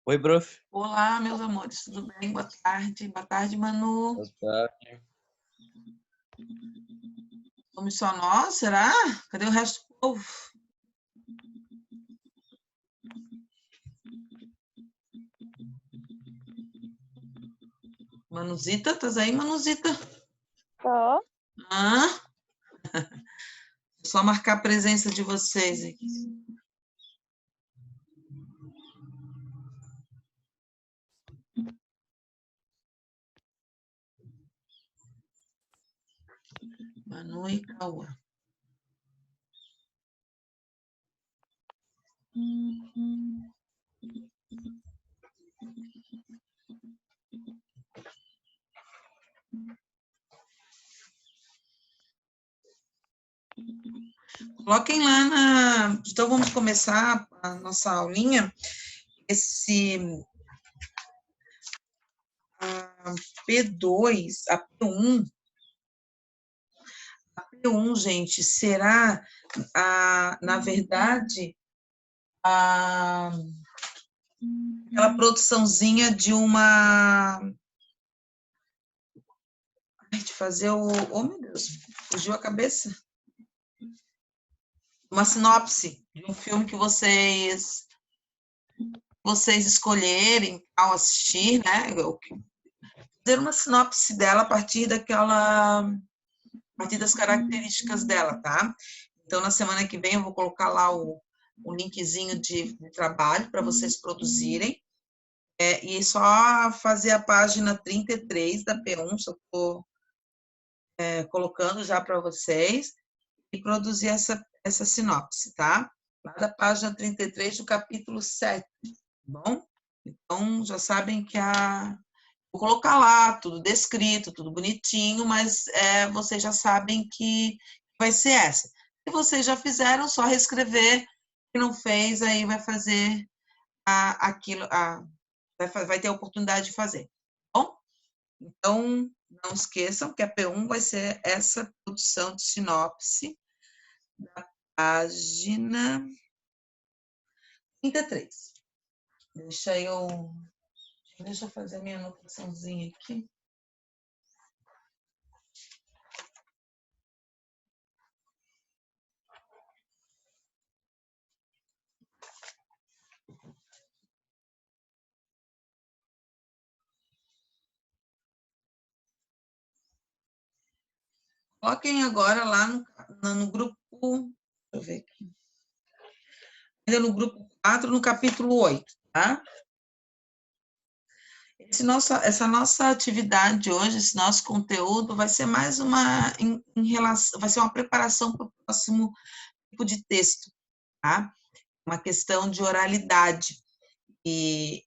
Oi, prof. Olá, meus amores, tudo bem? Boa tarde. Boa tarde, Manu. Boa tarde. Somos só nós, será? Cadê o resto do povo? Manuzita, estás aí, Manuzita? Tô. Hã? Só marcar a presença de vocês aqui. Manu e Cauã. Coloquem lá na... Então, vamos começar a nossa aulinha. A P2, a P1. A P1, gente, será, na verdade, aquela produçãozinha de de fazer oh, meu Deus, fugiu a cabeça. Uma sinopse de um filme que vocês escolherem ao assistir, né? Fazer uma sinopse dela a partir das características dela, tá? Então, na semana que vem, eu vou colocar lá o linkzinho de trabalho para vocês produzirem. E só fazer a página 33 da P1, só estou colocando já para vocês, e produzir essa sinopse, tá? Lá da página 33 do capítulo 7, tá bom? Então, já sabem que vou colocar lá tudo descrito, tudo bonitinho, mas vocês já sabem que vai ser essa. Se vocês já fizeram, só reescrever. Se não fez, aí vai fazer aquilo, vai ter a oportunidade de fazer, tá bom? Então, não esqueçam que a P1 vai ser essa produção de sinopse da página 33. Deixa eu fazer a minha anotaçãozinha aqui. Coloquem agora lá no grupo, deixa eu ver aqui, ainda no grupo 4, no capítulo 8, tá? Essa nossa atividade hoje, esse nosso conteúdo vai ser mais vai ser uma preparação para o próximo tipo de texto, tá? Uma questão de oralidade. E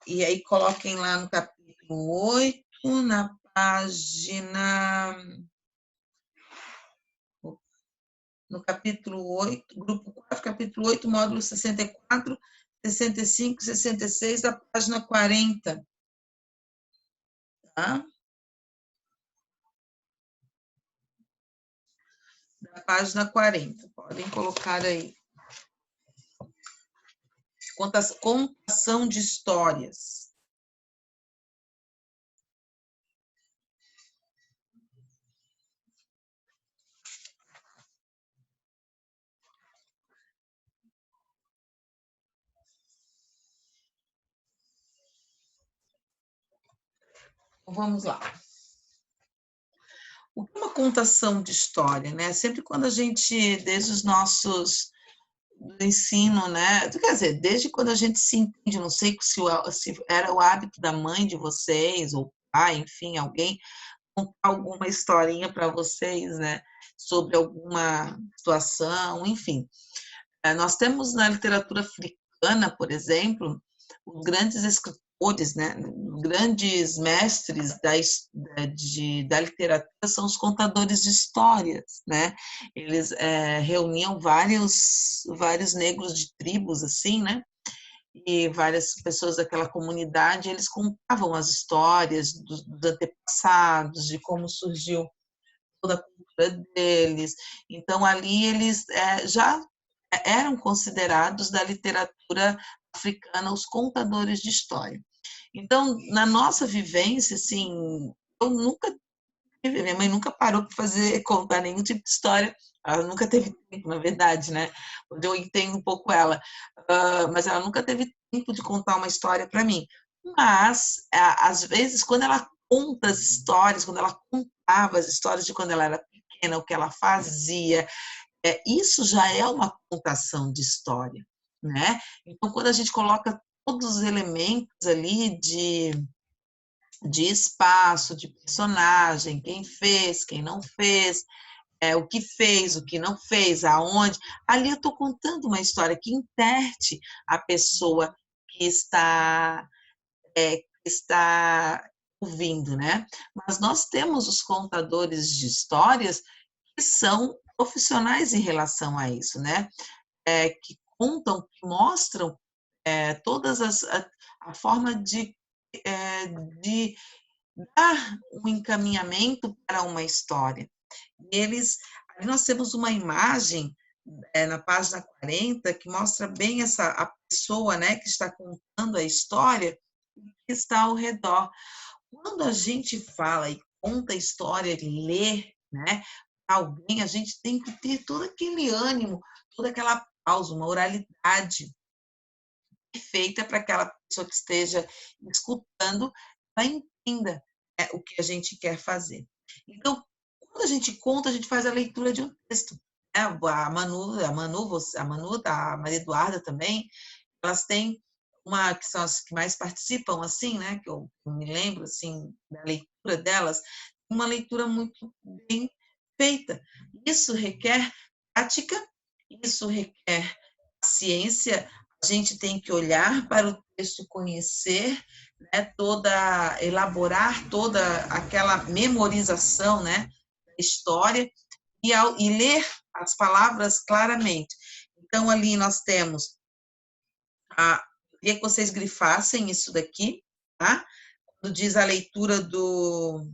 aí coloquem lá no capítulo 8, na página... No capítulo 8, grupo 4, capítulo 8, módulo 64, 65, 66, da página 40. Tá? Da página 40. Podem colocar aí. Contação de histórias. Vamos lá. O que é uma contação de história, né? Sempre quando a gente, desde os nossos do ensino, né? Quer dizer, desde quando a gente se entende, não sei se era o hábito da mãe de vocês, ou pai, enfim, alguém contar alguma historinha para vocês, né? Sobre alguma situação, enfim. Nós temos na literatura africana, por exemplo, os grandes escritores, né, grandes mestres da literatura são os contadores de histórias, né? Eles reuniam vários negros de tribos, assim, né? E várias pessoas daquela comunidade, eles contavam as histórias dos antepassados, de como surgiu toda a cultura deles. Então, ali eles já eram considerados da literatura africana, os contadores de história. Então, na nossa vivência, assim, eu nunca tive, minha mãe nunca parou para contar nenhum tipo de história, ela nunca teve tempo, na verdade, né? Eu entendo um pouco ela, mas ela nunca teve tempo de contar uma história para mim. Mas, às vezes, quando ela conta as histórias, quando ela contava as histórias de quando ela era pequena, o que ela fazia, isso já é uma contação de história, né? Então, quando a gente coloca todos os elementos ali de espaço, de personagem, quem fez, quem não fez, o que não fez, aonde, ali eu estou contando uma história que interte a pessoa que está ouvindo, né? Mas nós temos os contadores de histórias que são profissionais em relação a isso, né? Que contam, que mostram todas a forma de dar um encaminhamento para uma história. Ali nós temos uma imagem na página 40 que mostra bem a pessoa, né, que está contando a história que está ao redor. Quando a gente fala e conta a história, lê, né, alguém, a gente tem que ter todo aquele ânimo, toda aquela pausa, uma oralidade feita para aquela pessoa que esteja escutando, ela entenda o que a gente quer fazer. Então, quando a gente conta, a gente faz a leitura de um texto. Né? A Maria Eduarda também, elas têm que são as que mais participam, assim, né? Que eu me lembro, assim, da leitura delas, uma leitura muito bem feita. Isso requer prática, isso requer paciência, a gente tem que olhar para o texto, conhecer, né, elaborar toda aquela memorização, né, da história e ler as palavras claramente. Então, ali nós temos queria que vocês grifassem isso daqui, tá? Quando diz a leitura do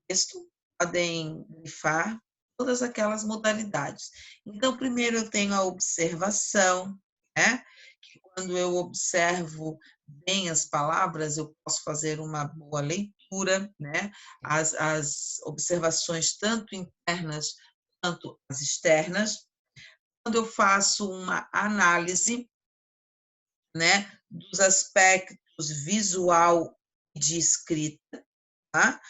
texto, podem grifar todas aquelas modalidades. Então, primeiro eu tenho a observação, né? Que quando eu observo bem as palavras, eu posso fazer uma boa leitura, né? As observações tanto internas quanto as externas. Quando eu faço uma análise, né, dos aspectos visual e de escrita, tá?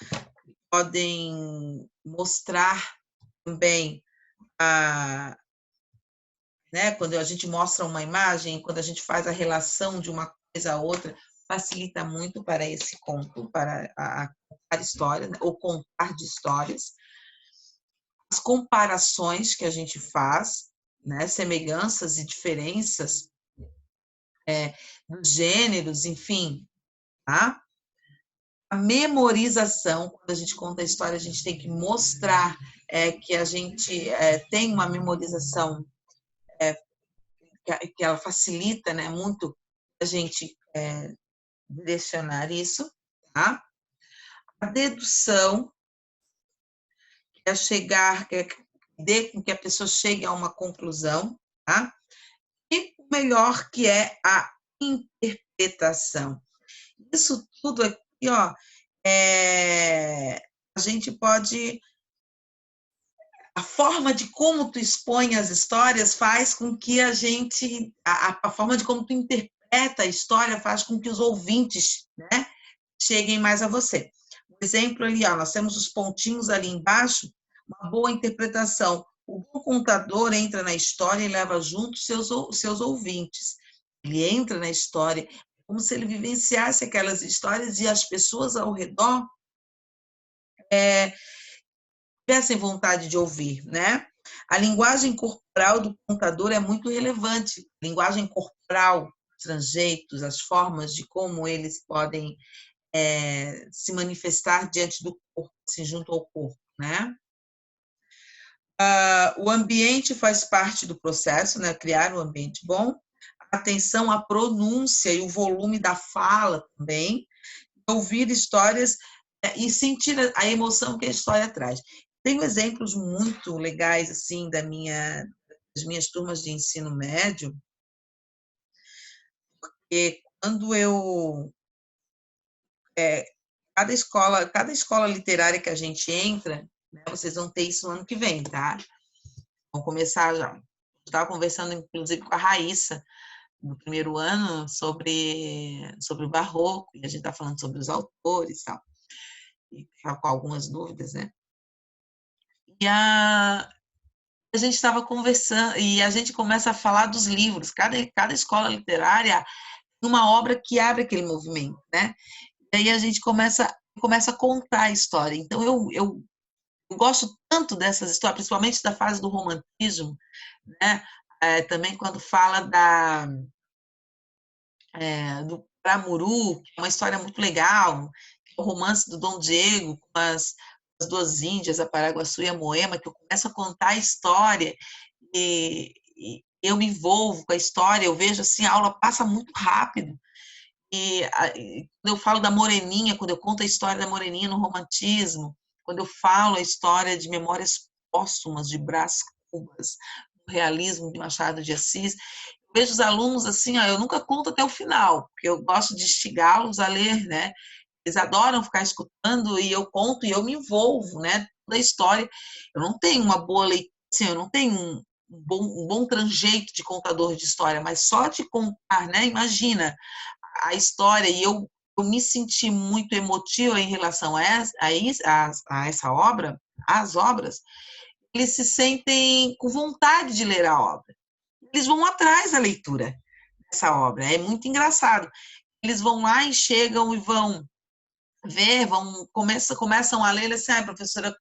Podem mostrar também né, quando a gente mostra uma imagem, quando a gente faz a relação de uma coisa a outra, facilita muito para esse conto, para a contar história, né, ou contar de histórias. As comparações que a gente faz, né, semelhanças e diferenças dos gêneros, enfim, tá? A memorização, quando a gente conta a história, a gente tem que mostrar que a gente tem uma memorização que ela facilita, né, muito a gente direcionar isso, tá? A dedução, que é chegar, que dê com que a pessoa chegue a uma conclusão, tá? E o melhor, que é a interpretação. Isso tudo aqui, ó, a gente pode... A forma de como tu expõe as histórias faz com que a forma de como tu interpreta a história faz com que os ouvintes, né, cheguem mais a você. Por exemplo, ali, ó, nós temos os pontinhos ali embaixo, uma boa interpretação. O bom contador entra na história e leva junto seus ouvintes. Ele entra na história como se ele vivenciasse aquelas histórias e as pessoas ao redor tivessem vontade de ouvir, né? A linguagem corporal do contador é muito relevante. A linguagem corporal, os trejeitos, as formas de como eles podem se manifestar diante do corpo, assim, junto ao corpo, né? O ambiente faz parte do processo, né? Criar um ambiente bom. Atenção à pronúncia e o volume da fala também. Ouvir histórias e sentir a emoção que a história traz. Tenho exemplos muito legais assim das minhas turmas de ensino médio, porque quando eu... cada escola literária que a gente entra, né, vocês vão ter isso no ano que vem, tá? Vão começar já. Estava conversando, inclusive, com a Raíssa, no primeiro ano, sobre o Barroco, e a gente está falando sobre os autores e tal, e tá com algumas dúvidas, né? E a gente estava conversando, e a gente começa a falar dos livros. Cada escola literária tem uma obra que abre aquele movimento, né? E aí a gente começa a contar a história. Então, eu gosto tanto dessas histórias, principalmente da fase do romantismo, né? Também quando fala do Pramuru, que é uma história muito legal, o romance do Dom Diego com as duas Índias, a Paraguaçu e a Moema, que eu começo a contar a história e eu me envolvo com a história, eu vejo assim, a aula passa muito rápido. E quando eu falo da Moreninha, quando eu conto a história da Moreninha no romantismo, quando eu falo a história de Memórias Póstumas de Brás Cubas, do realismo de Machado de Assis, eu vejo os alunos assim, ó, eu nunca conto até o final, porque eu gosto de instigá-los a ler, né? Eles adoram ficar escutando e eu conto e eu me envolvo, né? Toda a história. Eu não tenho uma boa leitura, assim, eu não tenho um bom tranjeito de contador de história, mas só de contar, né? Imagina a história, e eu me senti muito emotiva em relação a essa obra, às obras, eles se sentem com vontade de ler a obra. Eles vão atrás da leitura dessa obra. É muito engraçado. Eles vão lá e chegam e vão ver, começam a ler, assim, professora,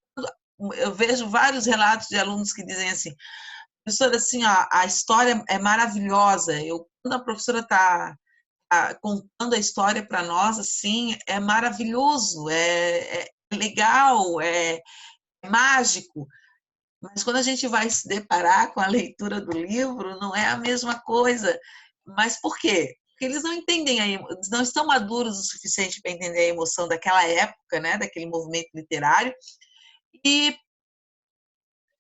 eu vejo vários relatos de alunos que dizem assim, professora, assim, a história é maravilhosa. Quando a professora está contando a história para nós, assim, é maravilhoso, é legal, é mágico, mas quando a gente vai se deparar com a leitura do livro, não é a mesma coisa. Mas por quê? Porque eles não entendem, eles não estão maduros o suficiente para entender a emoção daquela época, né, daquele movimento literário, e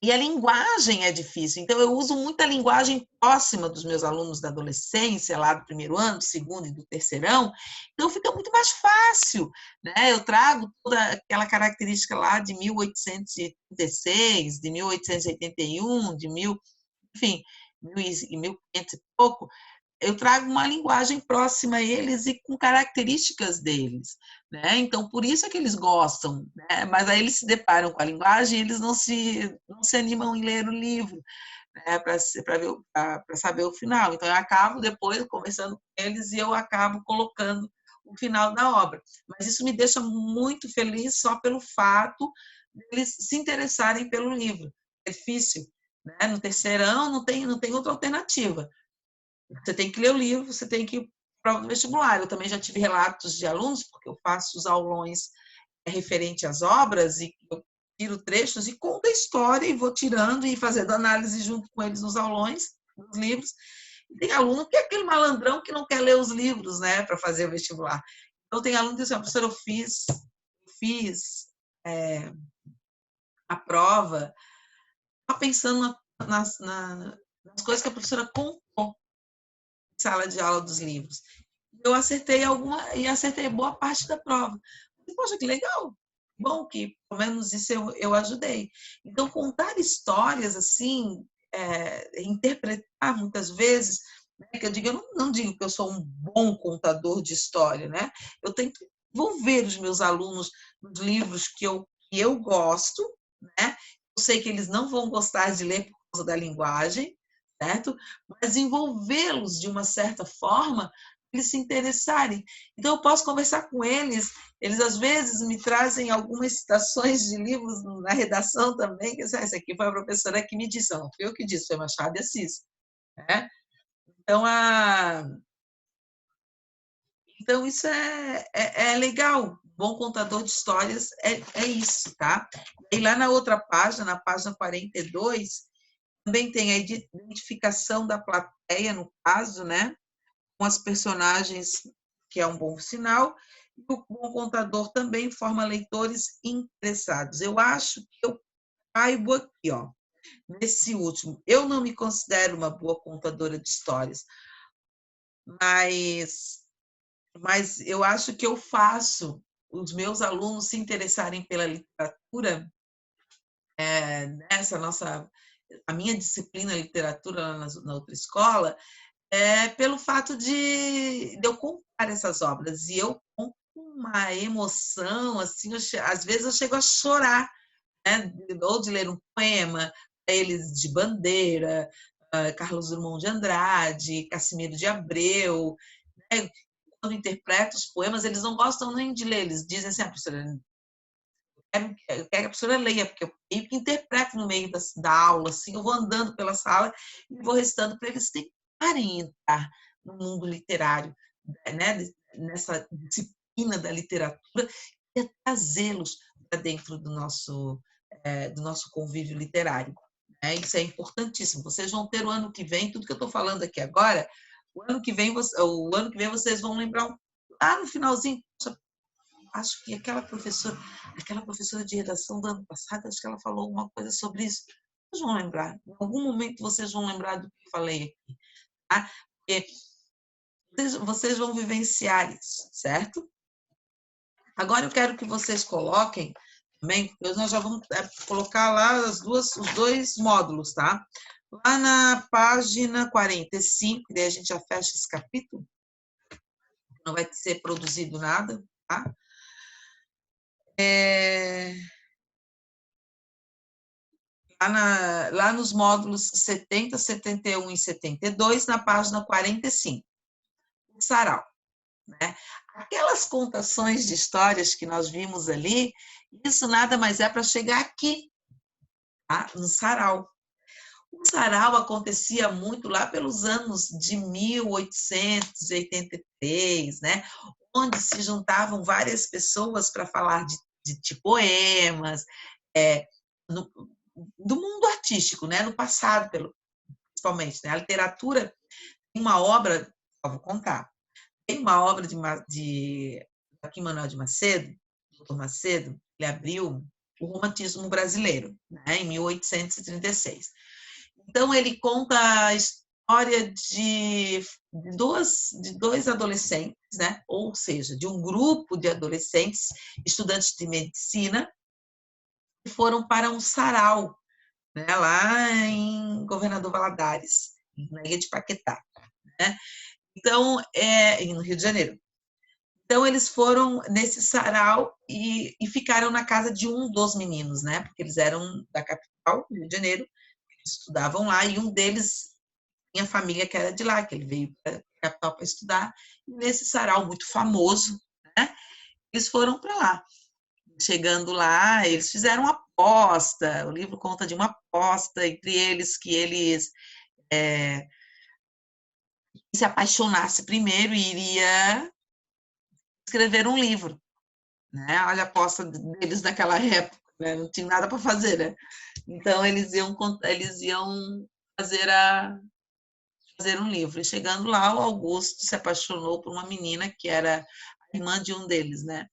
e a linguagem é difícil, então eu uso muita linguagem próxima dos meus alunos da adolescência, lá do primeiro ano, do segundo e do terceirão, então fica muito mais fácil, né? Eu trago toda aquela característica lá de 1836, de 1881, enfim, 1500 e pouco, eu trago uma linguagem próxima a eles e com características deles, né? Então, por isso é que eles gostam, né? Mas aí eles se deparam com a linguagem e eles não se animam em ler o livro, né? Para saber o final. Então, eu acabo depois conversando com eles e eu acabo colocando o final da obra. Mas isso me deixa muito feliz só pelo fato de eles se interessarem pelo livro. É difícil, né? No terceirão não tem outra alternativa. Você tem que ler o livro, você tem que ir para o vestibular. Eu também já tive relatos de alunos, porque eu faço os aulões referente às obras, e eu tiro trechos e conto a história, e vou tirando e fazendo análise junto com eles nos aulões, nos livros. E tem aluno que é aquele malandrão que não quer ler os livros, né, para fazer o vestibular. Então, tem aluno que diz assim, professora, eu fiz a prova, só pensando nas coisas que a professora contou sala de aula dos livros. Eu acertei boa parte da prova. Poxa, que legal! Bom que pelo menos isso eu ajudei. Então, contar histórias assim, interpretar muitas vezes, né, que eu não digo que eu sou um bom contador de história, né? Eu tento envolver os meus alunos nos livros que eu gosto, né? Eu sei que eles não vão gostar de ler por causa da linguagem, certo? Mas envolvê-los de uma certa forma, eles se interessarem. Então, eu posso conversar com eles, eles às vezes me trazem algumas citações de livros na redação também, que essa aqui foi a professora que me disse, não fui eu que disse, foi Machado de Assis. Né? Então, então, isso é legal. Bom contador de histórias é isso, tá? E lá na outra página, na página 42, também tem a identificação da plateia, no caso, né? Com as personagens, que é um bom sinal, e o bom contador também forma leitores interessados. Eu acho que eu caibo aqui, ó, nesse último. Eu não me considero uma boa contadora de histórias, mas eu acho que eu faço os meus alunos se interessarem pela literatura, nessa a minha disciplina literatura lá na outra escola, pelo fato de eu contar essas obras, e eu conto com uma emoção, assim, às vezes eu chego a chorar, né? Ou de ler um poema, eles de Bandeira, Carlos Drummond de Andrade, Cassimiro de Abreu, né? Quando interpreto os poemas, eles não gostam nem de ler, eles dizem assim, professora, eu quero que a professora leia, porque eu meio que interpreto no meio da aula, assim, eu vou andando pela sala e vou recitando para eles tentarem entrar no mundo literário, né? Nessa disciplina da literatura, e trazê-los para dentro do nosso convívio literário. Né? Isso é importantíssimo. Vocês vão ter o ano que vem, tudo que eu estou falando aqui agora, o ano que vem vocês vão lembrar lá no finalzinho. Acho que aquela professora de redação do ano passado, acho que ela falou alguma coisa sobre isso. Vocês vão lembrar, em algum momento vocês vão lembrar do que eu falei aqui, tá? Porque vocês vão vivenciar isso, certo? Agora eu quero que vocês coloquem também, nós já vamos colocar lá os dois módulos, tá? Lá na página 45, que daí a gente já fecha esse capítulo, não vai ser produzido nada, tá? Lá nos módulos 70, 71 e 72, na página 45, o sarau. Né? Aquelas contações de histórias que nós vimos ali, isso nada mais é para chegar aqui, tá? No sarau. O sarau acontecia muito lá pelos anos de 1883, né? Onde se juntavam várias pessoas para falar de poemas, no, do mundo artístico, né? No passado, principalmente. Né? A literatura tem uma obra, vou contar, tem uma obra de Joaquim Manuel de Macedo, doutor Macedo, ele abriu o romantismo brasileiro, né? Em 1836. Então, ele conta a história de dois adolescentes, né? Ou seja, de um grupo de adolescentes, estudantes de medicina, que foram para um sarau, né? Lá em Governador Valadares, na Ilha de Paquetá. Né? Então, no Rio de Janeiro. Então, eles foram nesse sarau e ficaram na casa de um dos meninos, né? Porque eles eram da capital, Rio de Janeiro, estudavam lá, e um deles tinha família que era de lá, que ele veio para a capital para estudar, e nesse sarau muito famoso, né, eles foram para lá. Chegando lá, eles fizeram uma aposta, o livro conta de uma aposta entre eles, que eles se apaixonasse primeiro e iria escrever um livro. Né? Olha a aposta deles naquela época, né? Não tinha nada para fazer, né? Então eles iam fazer fazer um livro. E chegando lá, o Augusto se apaixonou por uma menina que era a irmã de um deles, né?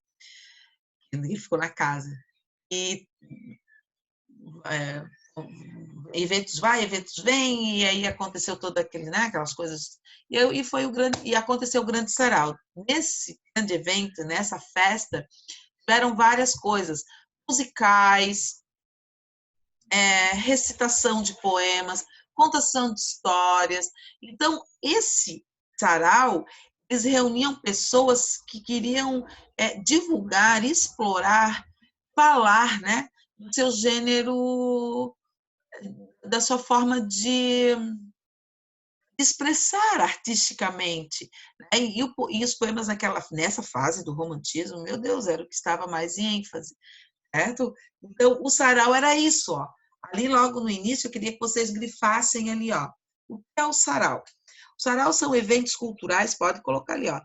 Ele ficou na casa. E é, eventos vai, eventos vêm, e aí aconteceu todo aquele, né? Aquelas coisas. E aconteceu o grande sarau. Nesse grande evento, nessa festa, tiveram várias coisas, musicais, recitação de poemas, contação de histórias. Então, esse sarau, eles reuniam pessoas que queriam divulgar, explorar, falar, né, do seu gênero, da sua forma de expressar artisticamente. Né? E os poemas nessa fase do romantismo, meu Deus, era o que estava mais em ênfase. Certo? Então, o sarau era isso, ó. Ali logo no início, eu queria que vocês grifassem ali, ó. O que é o sarau? O sarau são eventos culturais, pode colocar ali, ó.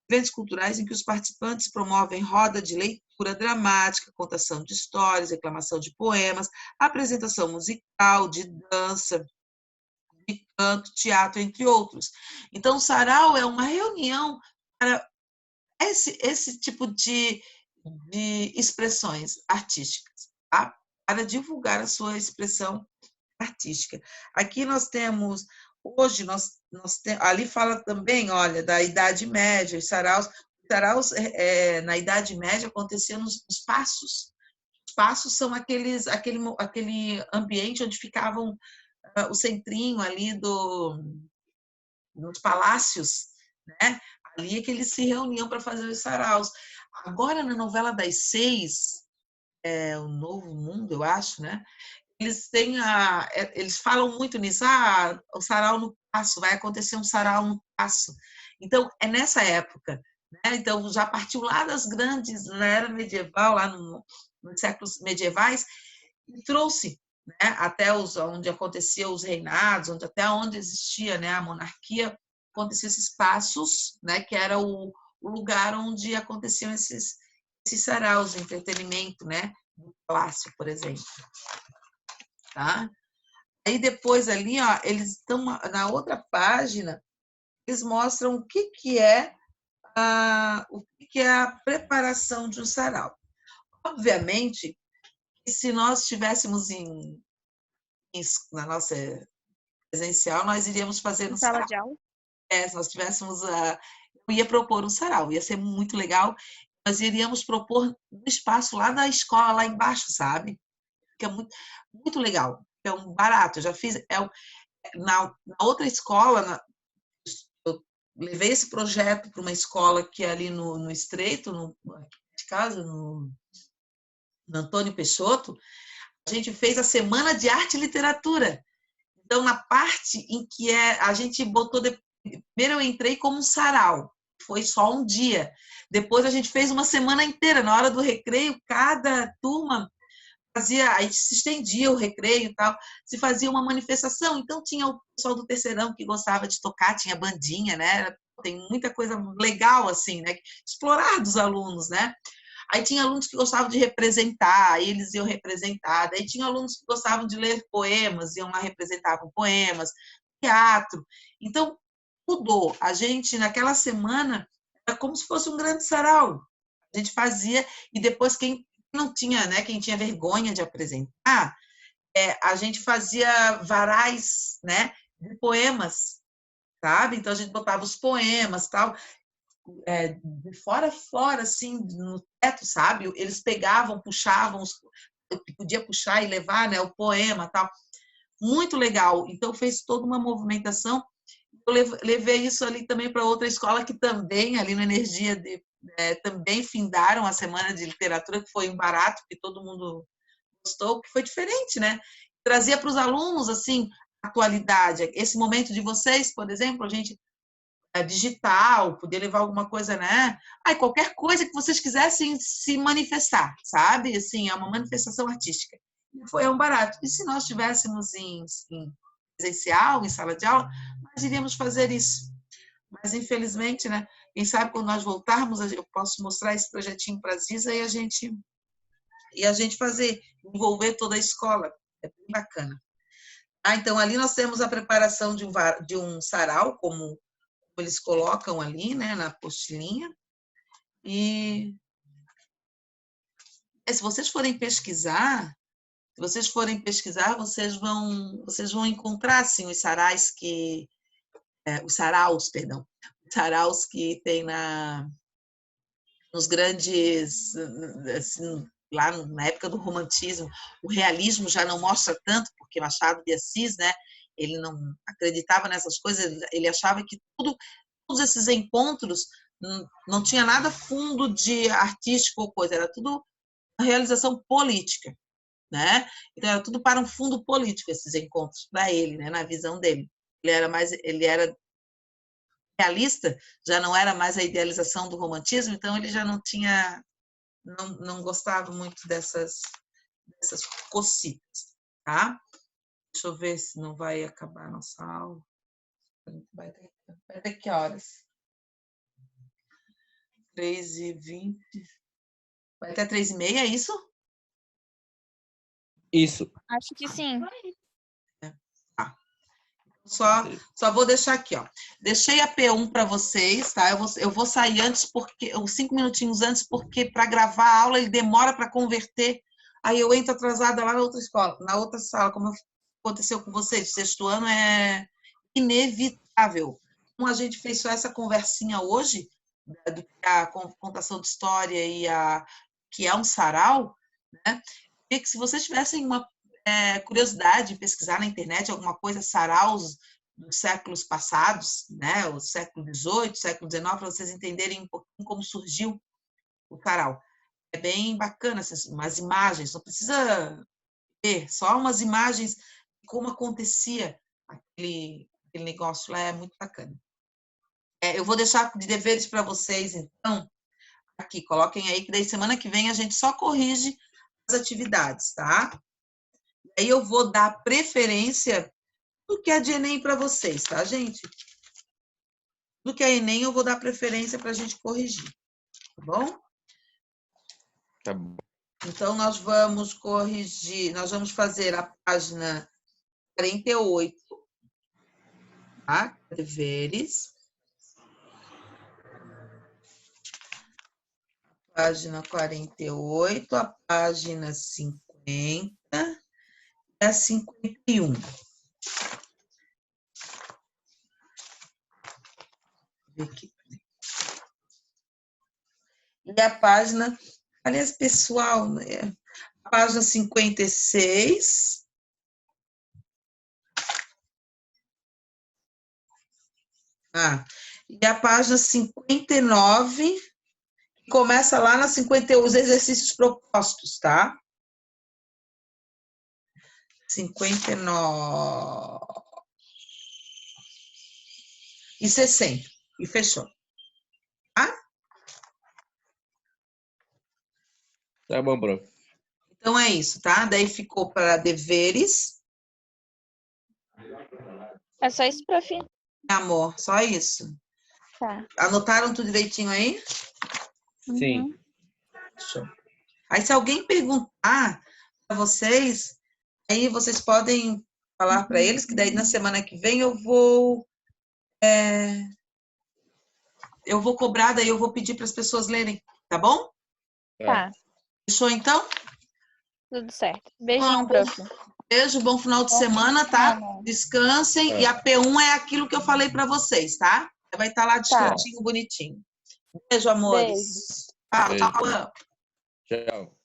Eventos culturais em que os participantes promovem roda de leitura dramática, contação de histórias, reclamação de poemas, apresentação musical, de dança, de canto, teatro, entre outros. Então, o sarau é uma reunião para esse tipo de expressões artísticas, tá? Para divulgar a sua expressão artística. Aqui nós temos Hoje, ali fala também, olha, da Idade Média, os saraus. Saraus, na Idade Média, aconteciam nos passos. Os passos são aquele ambiente onde ficavam o centrinho ali dos palácios, né? Ali é que eles se reuniam para fazer os saraus. Agora, na novela das 6, o Novo Mundo, eu acho, né? Eles falam muito nisso, o sarau no passo, vai acontecer um sarau no passo. Então, é nessa época, né? Então, já partiu lá das grandes, na era medieval, lá nos séculos medievais, e trouxe, né, até onde aconteciam os reinados, até onde existia, né, a monarquia, aconteciam esses passos, né, que era o lugar onde aconteciam esses saraus de entretenimento, né, no palácio, por exemplo. Tá? Aí depois ali, ó, eles estão na outra página, eles mostram o que é a preparação de um sarau. Obviamente, se nós estivéssemos na nossa presencial, nós iríamos fazer um Sala sarau. de aula? Se nós tivéssemos, eu ia propor um sarau, ia ser muito legal. Nós iríamos propor um espaço lá da escola, lá embaixo, sabe? Que é muito, muito legal. É um barato. Eu já fiz. Na outra escola, eu levei esse projeto para uma escola que é ali no Estreito, de casa, no Antônio Peixoto. A gente fez a Semana de Arte e Literatura. Então, na parte em que a gente botou. Primeiro, eu entrei como um sarau, foi só um dia. Depois, a gente fez uma semana inteira. Na hora do recreio, cada turma aí se estendia o recreio e tal, se fazia uma manifestação. Então, tinha o pessoal do terceirão que gostava de tocar, tinha bandinha, né? Tem muita coisa legal, assim, né? Explorar dos alunos, né? Aí tinha alunos que gostavam de representar, aí eles iam representar. Aí tinha alunos que gostavam de ler poemas, iam lá, representavam poemas, teatro. Então, mudou. A gente, naquela semana, era como se fosse um grande sarau. A gente fazia, e depois quem não tinha, né, quem tinha vergonha de apresentar, a gente fazia varais, né, de poemas, sabe? Então a gente botava os poemas, tal, de fora a fora, assim, no teto, sabe? Eles pegavam, puxavam, podia puxar e levar, né, o poema, tal. Muito legal. Então fez toda uma movimentação. Eu levei isso ali também para outra escola que também, ali no Energia, também findaram a Semana de Literatura, que foi um barato, que todo mundo gostou, que foi diferente, né? Trazia para os alunos, assim, atualidade. Esse momento de vocês, por exemplo, a gente digital, poder levar alguma coisa, né? Qualquer coisa que vocês quisessem se manifestar, sabe? Assim, é uma manifestação artística. Foi um barato. E se nós estivéssemos em presencial, em sala de aula, nós iríamos fazer isso. Mas, infelizmente, né? Quem sabe quando nós voltarmos, eu posso mostrar esse projetinho para a Ziza e a gente fazer, envolver toda a escola. É bem bacana. Então, ali nós temos a preparação de um sarau, como eles colocam ali, né, na apostilinha. E se vocês forem pesquisar, vocês vão encontrar assim, os saraus, perdão, os saraus que tem nos grandes, assim, lá na época do romantismo. O realismo já não mostra tanto, porque Machado de Assis, né, ele não acreditava nessas coisas, ele achava que todos esses encontros não tinha nada fundo de artístico ou coisa, era tudo uma realização política, né? Então era tudo para um fundo político esses encontros para ele, né, na visão dele. Ele era realista, já não era mais a idealização do romantismo, então ele já não gostava muito dessas cocitas, tá? Deixa eu ver se não vai acabar a nossa aula. Vai até que horas? 3h20. Vai até 3h30, é isso? Isso. Acho que sim. Tá. Só vou deixar aqui, ó. Deixei a P1 para vocês, tá? Eu vou sair antes, porque 5 minutinhos antes, porque para gravar a aula ele demora para converter. Aí eu entro atrasada lá na outra escola, na outra sala, como aconteceu com vocês. O sexto ano inevitável. Como a gente fez só essa conversinha hoje, do que a contação de história e que é um sarau, né? E que se vocês tivessem uma curiosidade de pesquisar na internet alguma coisa, saraus dos séculos passados, né? O século XVIII, século XIX, para vocês entenderem um pouquinho como surgiu o sarau. É bem bacana, umas imagens, não precisa ver, só umas imagens de como acontecia aquele negócio lá, é muito bacana. Eu vou deixar de deveres para vocês, então, aqui, coloquem aí, que daí semana que vem a gente só corrige as atividades, tá? Aí eu vou dar preferência do que é de Enem para vocês, tá, gente? Do que é Enem, eu vou dar preferência para a gente corrigir, tá bom? Tá bom. Então, nós vamos corrigir, nós vamos fazer a página 48, tá? Deveres. Página 48, a página 50 e a 51. Aqui. E a página, aliás, pessoal, né? A página 56. E a página 59, que começa lá na 51, os exercícios propostos, tá? 59 e 60. E fechou. Tá? Tá bom, prof. Então é isso, tá? Daí ficou para deveres. É só isso, prof? Amor, só isso. Tá. Anotaram tudo direitinho aí? Sim. Uhum. Show. Aí, se alguém perguntar para vocês, aí vocês podem falar para eles que daí na semana que vem eu vou cobrar, daí eu vou pedir para as pessoas lerem, tá bom? Tá. Fechou então? Tudo certo. Beijinho, prof. Beijo, bom final de Bom semana, fim de tá? semana. Descansem. E a P1 é aquilo que eu falei para vocês, tá? Vai estar lá descritinho, bonitinho. Beijo, amores. Beijo. Tchau. Tchau.